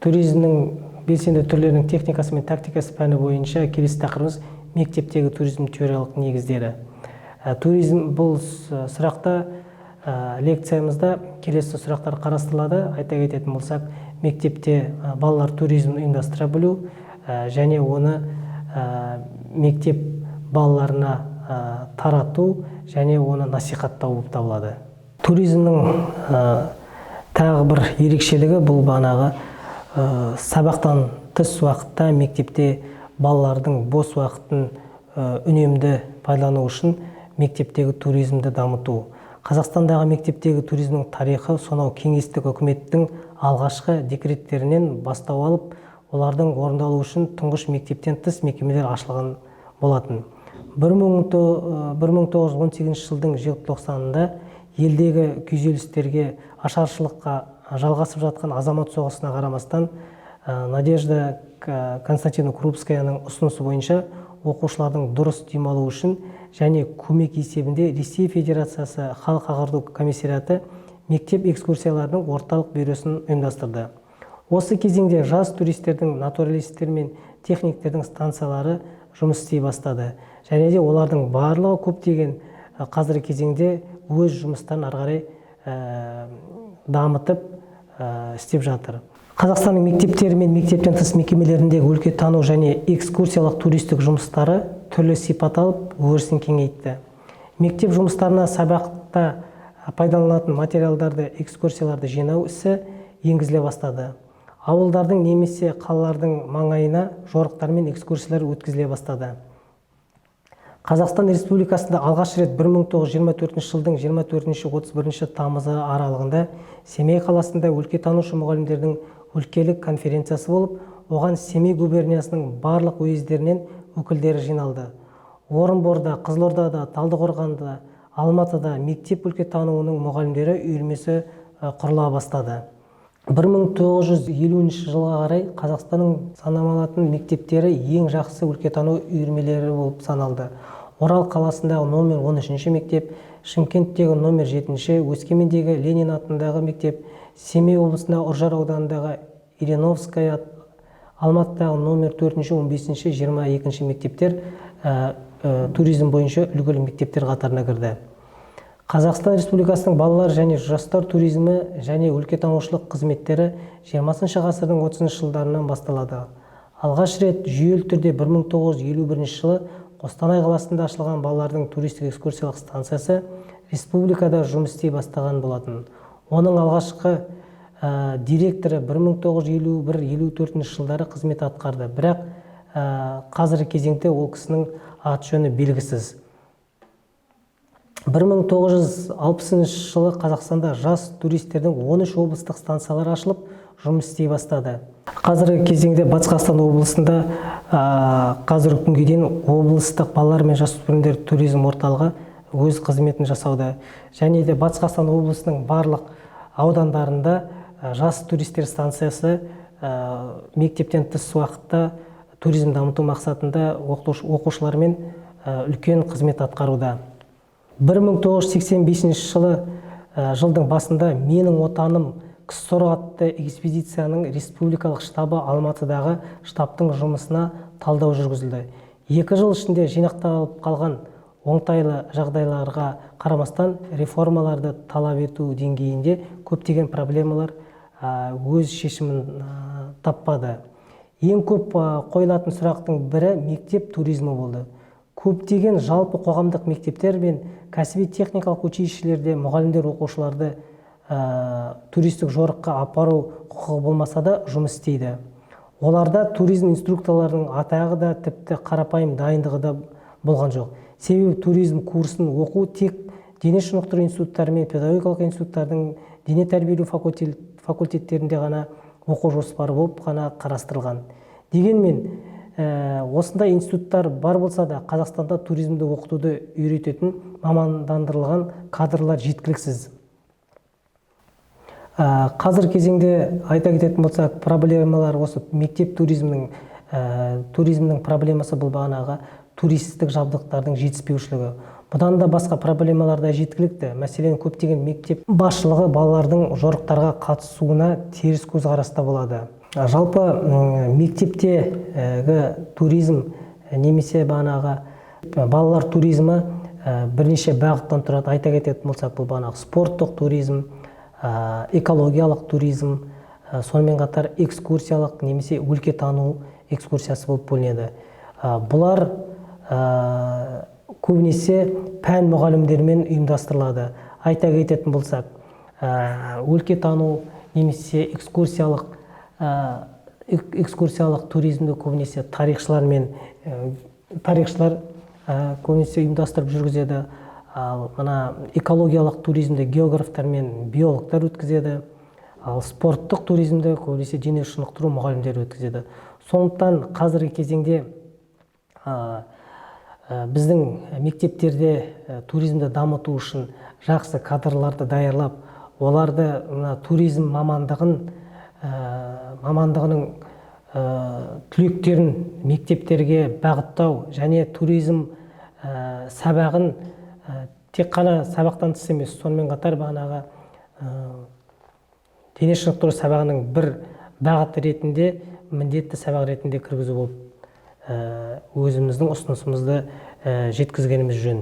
Туризмнің белсенді түрлерінің техникасы мен тактикасы пәні бойынша келесі тақырыбымыз мектептегі туризм теориялық негіздері. Туризм бұл сұрақта лекциямызда келесі сұрақтар қарастырылады. Айта кететін болсақ, мектепте балалар туризмін ұйымдастыра білу және оны мектеп балаларына тарату және оны насихаттау болып табылады. Туризмнің тағы бір ерекшелігі бұл бағанағы сабақтан тыс уақытта мектепте балалардың бос уақытын үнемді пайдалану үшін мектептегі туризмді дамыту. Қазақстандағы мектептегі туризмнің тарихы сонау кеңестік үкіметтің алғашқы декреттерінен бастау алып, олардың орындалу үшін тұңғыш мектептен тыс мекемелер ашылған болатын. 1918 жылдың желтоқсанында елдегі күйзелістерге, ашаршылыққа жалғасып жатқан азамат соғысына қарамастан Надежда Константиновна Крупскаяның ұсынысы бойынша оқушылардың дұрыс демалу үшін және көмек есебінде Ресей Федерациясы халық ағарту комиссариаты мектеп экскурсияларының орталық бюросын ұйымдастырды. Осы кезеңде жас туристердің, натуралисттер мен техниктердің станциялары жұмыс істей бастады. Және де олардың барлығы көптеген қазіргі кезеңде өз жұмыстарын ары қарай дамытып істеп жатыр. Қазақстанның мектептері мен мектептен тыс мекемелеріндегі өлкетану және экскурсиялық туристік жұмыстары түрлі сипат алып, өрісін кеңейтті. Мектеп жұмыстарына сабақта пайдаланатын материалдарды, экскурсияларды жинау ісі енгізіле бастады. Ауылдардың немесе қалалардың маңайына жорықтар мен экскурсиялар өткізіле бастады. Қазақстан Республикасында алғаш рет 1924 жылдың 24-31 тамызы аралығында Семей қаласында өлкетанушы мұғалімдердің өлкелік конференциясы болып, оған Семей губерниясының барлық уездерінен өкілдері жиналды. Орынборда, Қызылордада, Талдықорғанда, Алматыда мектеп өлкетануының мұғалімдері үйірмесі құрыла бастады. 1950 жылға қарай Қазақстанның санамалатын мектептері ең жақсы өлкетану үйірмелері болып саналды. Орал қаласындағы номер 13-ші мектеп, Шымкенттегі номер 7-ші, Өскемендегі Ленин атындағы мектеп, Семей облысындағы Үржар ауданындағы Ириновская, Алматыдағы номер 4-ші, 15-ші, 22-ші мектептер туризм бойынша үлгілі мектептер қатарына кірді. Қазақстан Республикасының балалар және жастар туризмі және өлкетанушылық қызметтері 20 ғасырдың 30 жылдарынан басталады. Алғаш рет жүйелі түрде 1951 жылы Қостанай қаласында ашылған балалардың туристік экскурсиялық станциясы республикада жұмыс істей бастаған болатын. Оның алғашқы директоры 1951-54 жылдары қызмет атқарды. Бірақ қазіргі кезеңде ол кісінің аты жөні белгісіз. 1960 жылы Қазақстанда жас туристердің 13 облыстық станциялар ашылып, жұмыс істей бастады. Қазіргі кезеңде Батыс Қазақстан облысында қазіргі күнге дейін облыстық балалар мен жасөспірімдер туризм орталығы өз қызметін жасауда. Және де Батыс Қазақстан облысының барлық аудандарында жас туристер станциясы мектептен тыс уақытта туризм дамыту мақсатында оқушылармен үлкен қызмет атқаруда. 1985 жылдың басында «Менің отаным» КСР атты экспедицияның республикалық штабы Алматыдағы штабтың жұмысына талдау жүргізілді. 2 жыл ішінде жинақталып қалған оңтайлы жағдайларға қарамастан реформаларды талап ету деңгейінде көптеген проблемалар өз шешімін таппады. Ең көп қойылатын сұрақтың бірі мектеп туризмі болды. Көптеген жалпы қоғамдық мектептер мен кәсіби техникалық училищелерде мұғалімдер оқушыларды туристік жорыққа апару құқығы болмаса да жұмыс істейді. Оларда туризм инструкторларының атағы да тіпті қарапайым дайындығы да болған жоқ. Себебі туризм курсын оқу тек дене шынықтыру институттары мен педагогикалық институттардың дене тәрбиелеу факультеттерінде ғана оқу жоспары болып ғана қарастырылған. Дегенмен, осындай институттар бар болса да, Қазақстанда туризмді оқытуды үйрететін мамандандырылған кадрлар жеткіліксіз. Қазір кезеңде айта кететін болсақ, проблемалар осы мектеп туризмнің проблемасы бұл бағанағы туристік жабдықтардың жетіспеушілігі. Бұдан да басқа проблемалар да жеткілікті. Мәселен, көптеген мектеп басшылығы балалардың жорықтарға қатысуына теріс көзқараста болады. Жалпы мектептегі туризм немесе бағанағы балалар туризмі бірнеше бағыттан тұрады. Айта кететін болсақ, бұл бағанағы спорттық туризм, экологиялық туризм, сонымен қатар экскурсиялық немесе өлкетану экскурсиясы болып бөлінеді. Бұлар көбінесе пән мұғалімдермен ұйымдастырылады. Айта кететін болсақ, өлкетану немесе экскурсиялық туризмді көбінесе тарихшылар көбінесе ұйымдастырып жүргізеді. Ал экологиялық туризмді географтар мен биологтар өткізеді. Ал спорттық туризмді көбінесе дене шынықтыру мұғалімдері өткізеді. Сондықтан қазіргі кезеңде біздің мектептерде туризмді дамыту үшін жақсы кадрларды даярлап, оларды туризм мамандығының түлектерін мектептерге бағыттау және туризм сабағын тек қана сабақтан тыс емес, сонымен қатар бағанағы дене шынықтыру сабағының бір бағыты ретінде, міндетті сабақ ретінде кіргізу болып өзіміздің ұсынысымызды жеткізгеніміз жөн.